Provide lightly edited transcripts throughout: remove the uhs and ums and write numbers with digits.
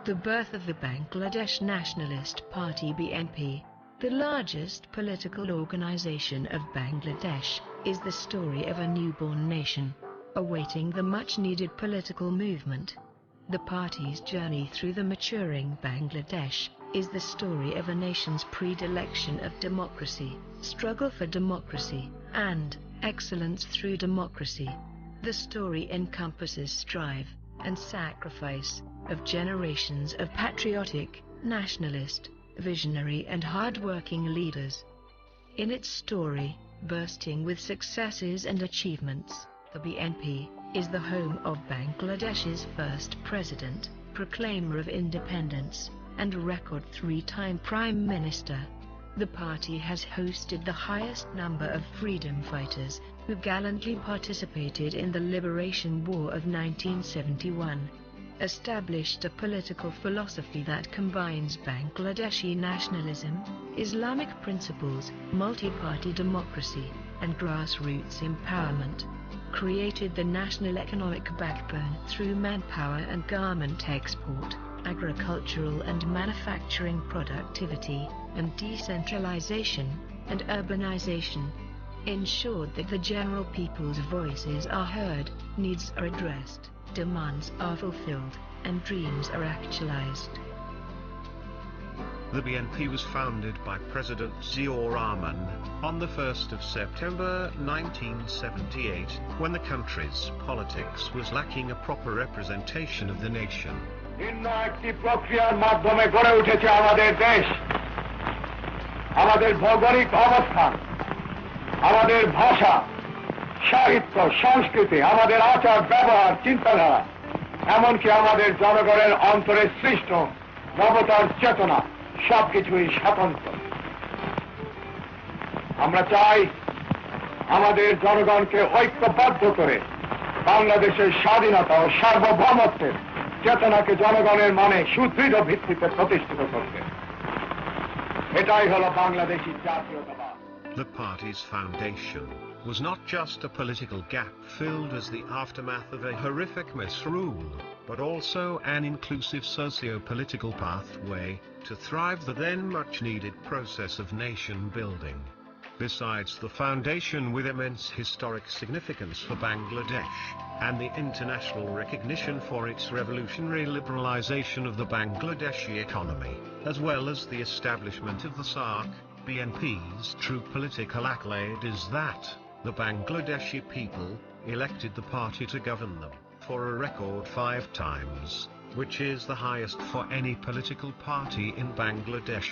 The birth of the Bangladesh Nationalist Party (BNP), the largest political organization of Bangladesh, is the story of a newborn nation, awaiting the much-needed political movement. The party's journey through the maturing Bangladesh is the story of a nation's predilection of democracy, struggle for democracy, and excellence through democracy. The story encompasses strive and sacrifice of generations of patriotic, nationalist, visionary and hard-working leaders. In its story, bursting with successes and achievements, the BNP is the home of Bangladesh's first president, proclaimer of independence, and record three-time Prime Minister. The party has hosted the highest number of freedom fighters who gallantly participated in the Liberation War of 1971. Established a political philosophy that combines Bangladeshi nationalism, Islamic principles, multi-party democracy, and grassroots empowerment. Created the national economic backbone through manpower and garment export, agricultural and manufacturing productivity, and decentralization and urbanization. Ensured that the general people's voices are heard, needs are addressed, demands are fulfilled, and dreams are actualized. The BNP was founded by President Ziaur Rahman on the 1st of September 1978, when the country's politics was lacking a proper representation of the nation. একটি প্রক্রিয়ার মাধ্যমে গড়ে উঠেছে আমাদের দেশ, আমাদের ভৌগোলিক অবস্থান, আমাদের ভাষা, সাহিত্য, সংস্কৃতি, আমাদের আচার ব্যবহার, চিন্তাধারা, এমনকি আমাদের জনগণের অন্তরে সৃষ্ট নবতার চেতনা সবকিছুই স্বতন্ত্র। আমরা চাই আমাদের জনগণকে ঐক্যবদ্ধ করে বাংলাদেশের স্বাধীনতা ও সার্বভৌমত্বের চেতনাকে জনগণের মানে সুদৃঢ় ভিত্তিতে প্রতিষ্ঠিত করতে। এটাই হলো বাংলাদেশী জাতীয়তাবাদ। The party's foundation was not just a political gap filled as the aftermath of a horrific misrule, but also an inclusive socio-political pathway to thrive the then much-needed process of nation-building. Besides the foundation with immense historic significance for Bangladesh, and the international recognition for its revolutionary liberalization of the Bangladeshi economy, as well as the establishment of the SAARC, BNP's true political accolade is that the Bangladeshi people elected the party to govern them for a record 5 times, which is the highest for any political party in Bangladesh.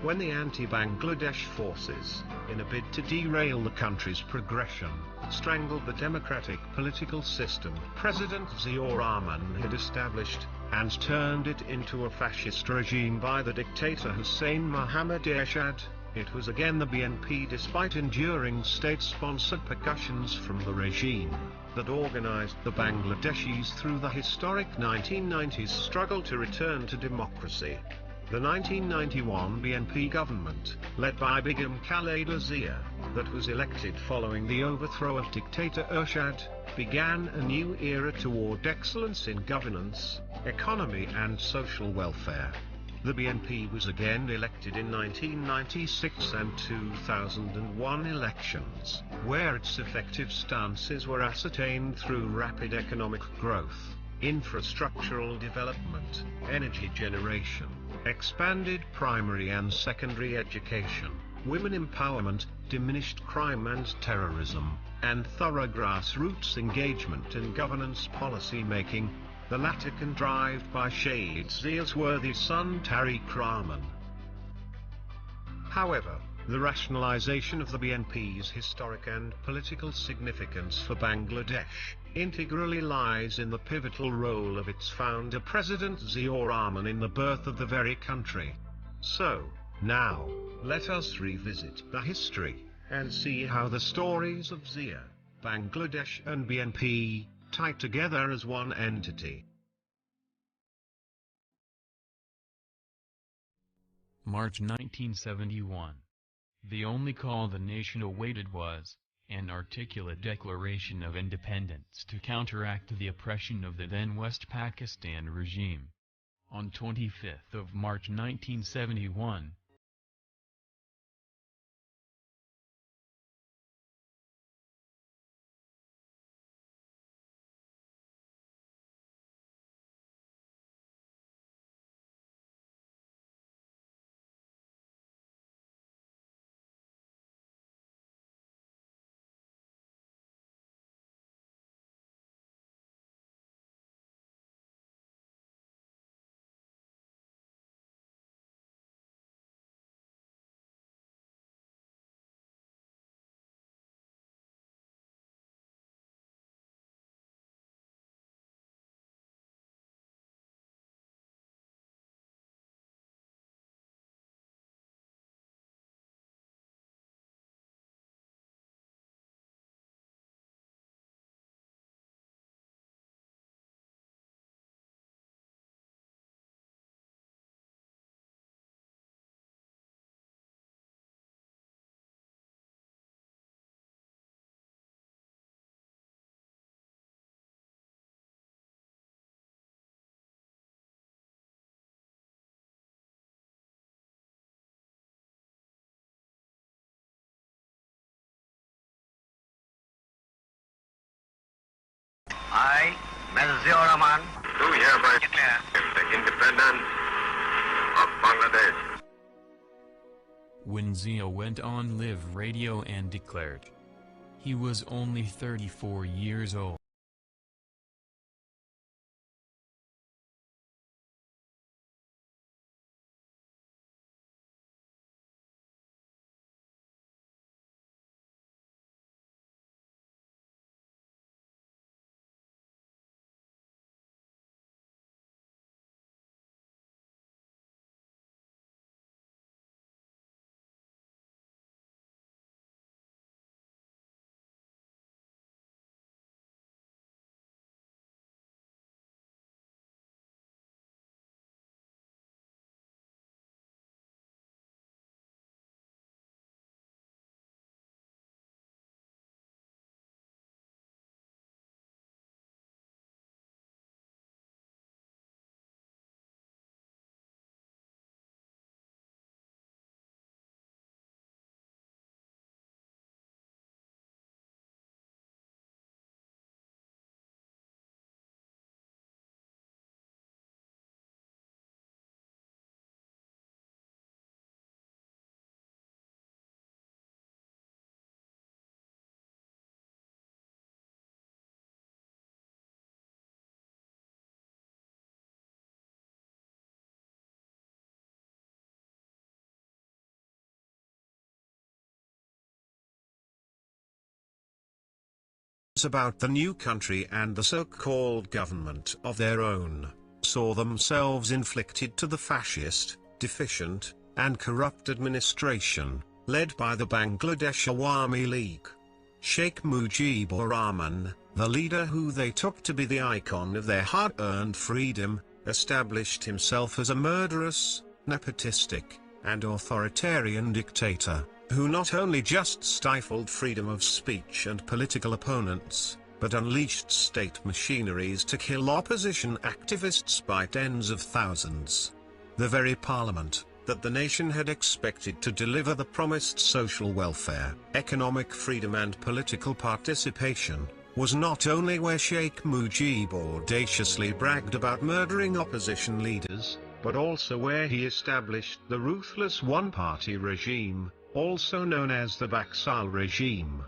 When the anti-Bangladesh forces, in a bid to derail the country's progression, strangled the democratic political system President Ziaur Rahman had established, and turned it into a fascist regime by the dictator Hussein Mohammad Ershad, it was again the BNP, despite enduring state-sponsored percussions from the regime, that organized the Bangladeshis through the historic 1990s struggle to return to democracy. The 1991 BNP government, led by Begum Khaleda Zia, that was elected following the overthrow of dictator Ershad, began a new era toward excellence in governance, economy and social welfare. The BNP was again elected in 1996 and 2001 elections, where its effective stances were ascertained through rapid economic growth, infrastructural development, energy generation, expanded primary and secondary education, women empowerment, diminished crime and terrorism, and thorough grassroots engagement in governance policy making, the latter contrived by Sheikh Zia's worthy son Tariq Rahman. However, the rationalization of the BNP's historic and political significance for Bangladesh integrally lies in the pivotal role of its founder President Ziaur Rahman in the birth of the very country. So, now, let us revisit the history and see how the stories of Zia, Bangladesh and BNP tie together as one entity. March 1971. The only call the nation awaited was an articulate declaration of independence to counteract the oppression of the then West Pakistan regime. On 25th of March 1971, I, Mr. Rahman, do hereby declare the independence of Bangladesh. when Zia went on live radio and declared he was only 34 years old. About the new country and the so-called government of their own, saw themselves inflicted to the fascist, deficient, and corrupt administration, led by the Bangladesh Awami League. Sheikh Mujibur Rahman, the leader who they took to be the icon of their hard-earned freedom, established himself as a murderous, nepotistic, and authoritarian dictator, who not only just stifled freedom of speech and political opponents, but unleashed state machineries to kill opposition activists by tens of thousands. The very parliament, that the nation had expected to deliver the promised social welfare, economic freedom and political participation, was not only where Sheikh Mujib audaciously bragged about murdering opposition leaders, but also where he established the ruthless one-party regime, also known as the Baksal regime.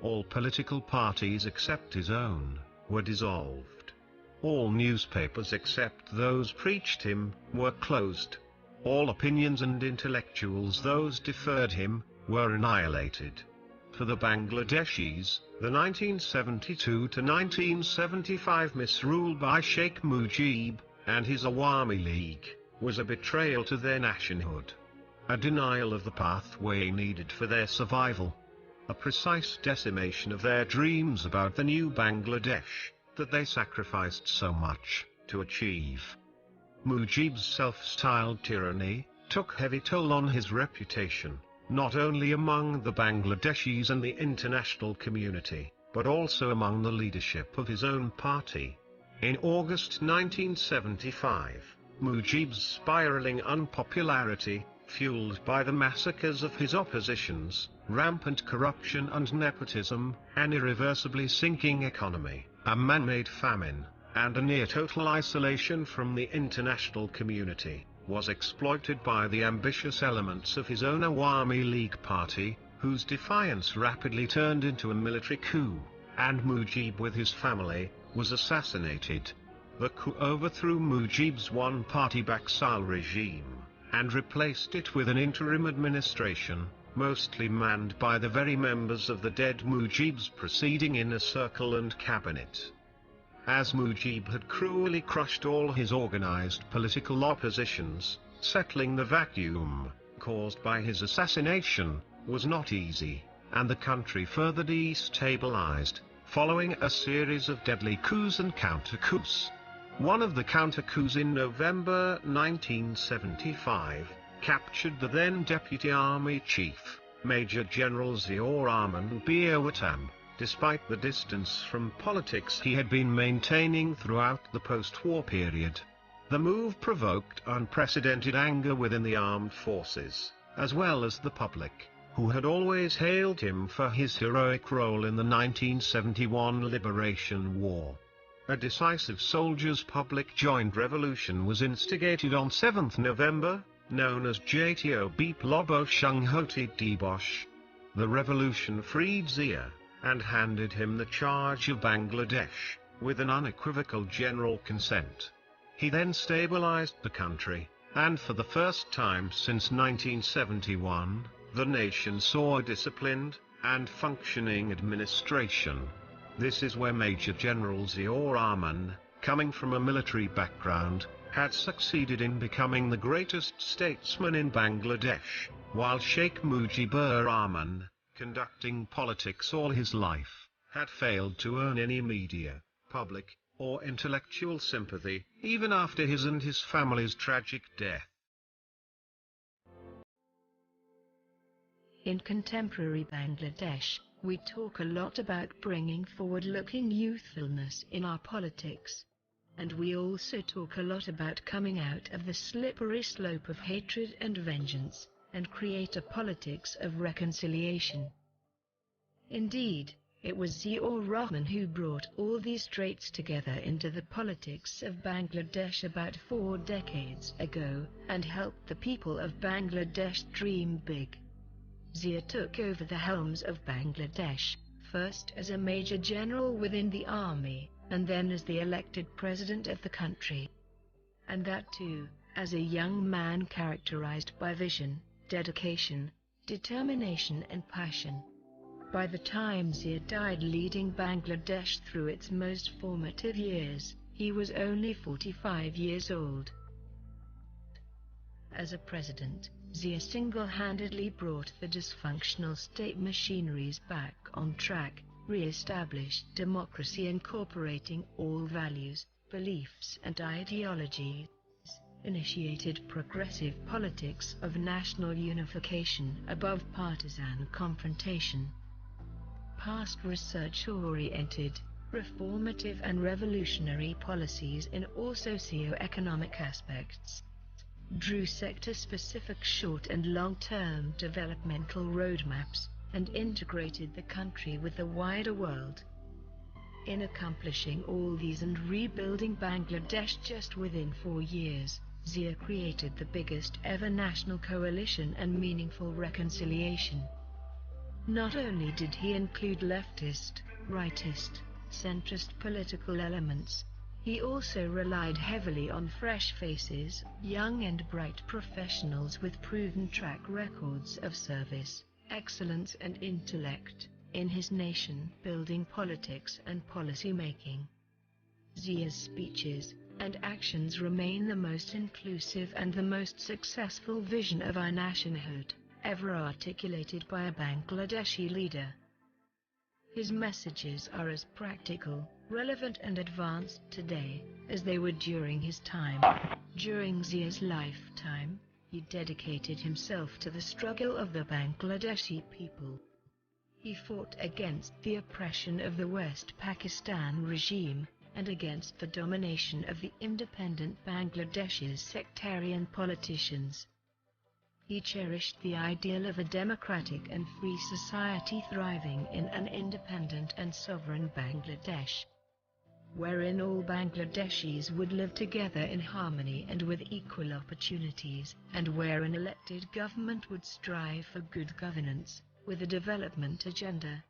All political parties except his own were dissolved. All newspapers except those preached him were closed. All opinions and intellectuals, those deferred him, were annihilated. For the Bangladeshis, the 1972 to 1975 misrule by Sheikh Mujib and his Awami League was a betrayal to their nationhood, a denial of the pathway needed for their survival, a precise decimation of their dreams about the new Bangladesh that they sacrificed so much to achieve. Mujib's self-styled tyranny took heavy toll on his reputation, not only among the Bangladeshis and the international community, but also among the leadership of his own party. In August 1975, Mujib's spiraling unpopularity, fueled by the massacres of his oppositions, rampant corruption and nepotism, an irreversibly sinking economy, a man-made famine, and a near-total isolation from the international community, was exploited by the ambitious elements of his own Awami League party, whose defiance rapidly turned into a military coup, and Mujib with his family was assassinated. The coup overthrew Mujib's one-party Baksal regime, and replaced it with an interim administration, mostly manned by the very members of the dead Mujib's proceeding inner circle and cabinet. As Mujib had cruelly crushed all his organized political oppositions, settling the vacuum caused by his assassination was not easy, and the country further destabilized, following a series of deadly coups and counter-coups. One of the counter-coups in November 1975 captured the then Deputy Army Chief, Major General Ziaur Rahman Biawatam, despite the distance from politics he had been maintaining throughout the post-war period. The move provoked unprecedented anger within the armed forces, as well as the public, who had always hailed him for his heroic role in the 1971 Liberation War. A decisive soldiers' public joint revolution was instigated on 7 November, known as Jto Beep Lobo Shunghoti Dibosh. The revolution freed Zia, and handed him the charge of Bangladesh, with an unequivocal general consent. He then stabilized the country, and for the first time since 1971, the nation saw a disciplined and functioning administration. This is where Major General Ziaur Rahman, coming from a military background, had succeeded in becoming the greatest statesman in Bangladesh, while Sheikh Mujibur Rahman, conducting politics all his life, had failed to earn any media, public, or intellectual sympathy, even after his and his family's tragic death. In contemporary Bangladesh, we talk a lot about bringing forward-looking youthfulness in our politics. And we also talk a lot about coming out of the slippery slope of hatred and vengeance, and create a politics of reconciliation. Indeed, it was Ziaur Rahman who brought all these traits together into the politics of Bangladesh about 4 decades ago, and helped the people of Bangladesh dream big. Zia took over the helms of Bangladesh, first as a major general within the army, and then as the elected president of the country. And that too, as a young man characterized by vision, dedication, determination and passion. By the time Zia died leading Bangladesh through its most formative years, he was only 45 years old. As a president, Zia single-handedly brought the dysfunctional state machineries back on track, re-established democracy incorporating all values, beliefs and ideologies, initiated progressive politics of national unification above partisan confrontation, passed research-oriented, reformative and revolutionary policies in all socio-economic aspects, drew sector-specific short and long-term developmental roadmaps, and integrated the country with the wider world. In accomplishing all these and rebuilding Bangladesh just within 4 years, Zia created the biggest ever national coalition and meaningful reconciliation. Not only did he include leftist, rightist, centrist political elements, he also relied heavily on fresh faces, young and bright professionals with proven track records of service, excellence and intellect, in his nation-building politics and policy-making. Zia's speeches and actions remain the most inclusive and the most successful vision of our nationhood, ever articulated by a Bangladeshi leader. His messages are as practical, relevant and advanced today as they were during his time. During Zia's lifetime, he dedicated himself to the struggle of the Bangladeshi people. He fought against the oppression of the West Pakistan regime, and against the domination of the independent Bangladesh's sectarian politicians. He cherished the ideal of a democratic and free society thriving in an independent and sovereign Bangladesh, wherein all Bangladeshis would live together in harmony and with equal opportunities, and where an elected government would strive for good governance, with a development agenda.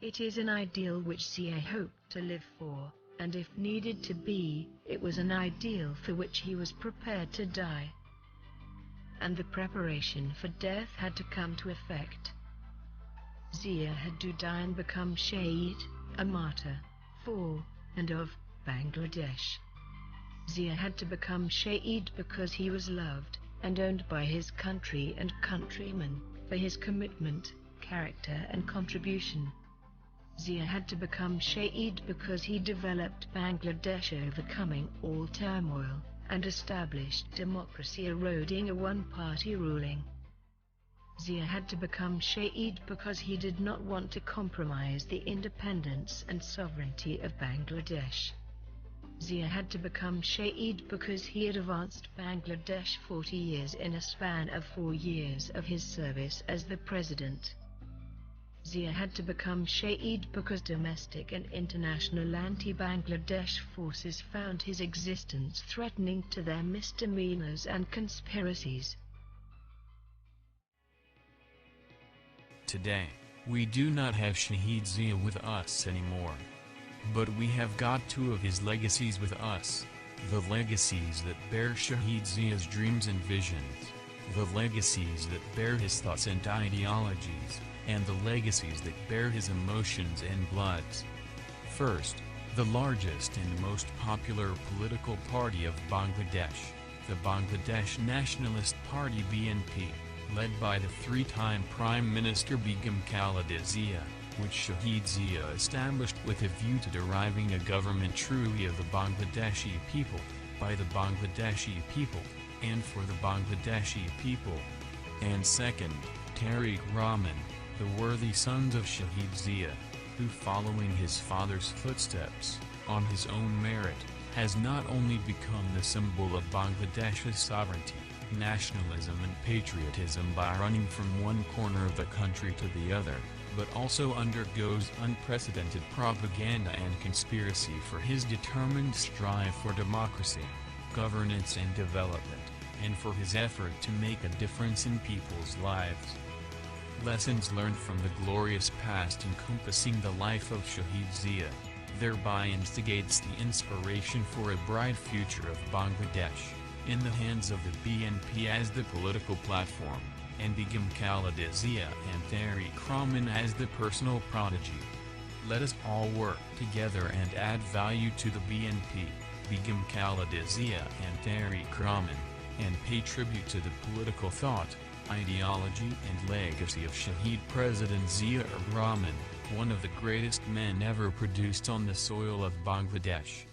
It is an ideal which Zia hoped to live for, and if needed to be, it was an ideal for which he was prepared to die. And the preparation for death had to come to effect. Zia had to die and become Shaheed, a martyr, for, and of, Bangladesh. Zia had to become Shaheed because he was loved, and owned by his country and countrymen, for his commitment, character and contribution. Zia had to become Shaheed because he developed Bangladesh overcoming all turmoil, and established democracy eroding a one-party ruling. Zia had to become Shaheed because he did not want to compromise the independence and sovereignty of Bangladesh. Zia had to become Shaheed because he had advanced Bangladesh 40 years in a span of 4 years of his service as the president. Zia had to become Shaheed because domestic and international anti-Bangladesh forces found his existence threatening to their misdemeanors and conspiracies. Today, we do not have Shaheed Zia with us anymore. But we have got two of his legacies with us, the legacies that bear Shaheed Zia's dreams and visions, the legacies that bear his thoughts and ideologies, and the legacies that bear his emotions and bloods. First, the largest and most popular political party of Bangladesh, the Bangladesh Nationalist Party (BNP), led by the three-time Prime Minister Begum Khaleda Zia, which Shaheed Zia established with a view to deriving a government truly of the Bangladeshi people, by the Bangladeshi people, and for the Bangladeshi people. And second, Tariq Rahman, the worthy sons of Shaheed Zia, who following his father's footsteps, on his own merit, has not only become the symbol of Bangladesh's sovereignty, nationalism and patriotism by running from one corner of the country to the other, but also undergoes unprecedented propaganda and conspiracy for his determined strive for democracy, governance and development, and for his effort to make a difference in people's lives. Lessons learned from the glorious past encompassing the life of Shaheed Zia, thereby instigates the inspiration for a bright future of Bangladesh, in the hands of the BNP as the political platform, and Begum Khaleda Zia and Tariq Rahman as the personal prodigy. Let us all work together and add value to the BNP, Begum Khaleda Zia and Tariq Rahman, and pay tribute to the political thought, ideology and legacy of Shaheed President Zia Rahman, one of the greatest men ever produced on the soil of Bangladesh.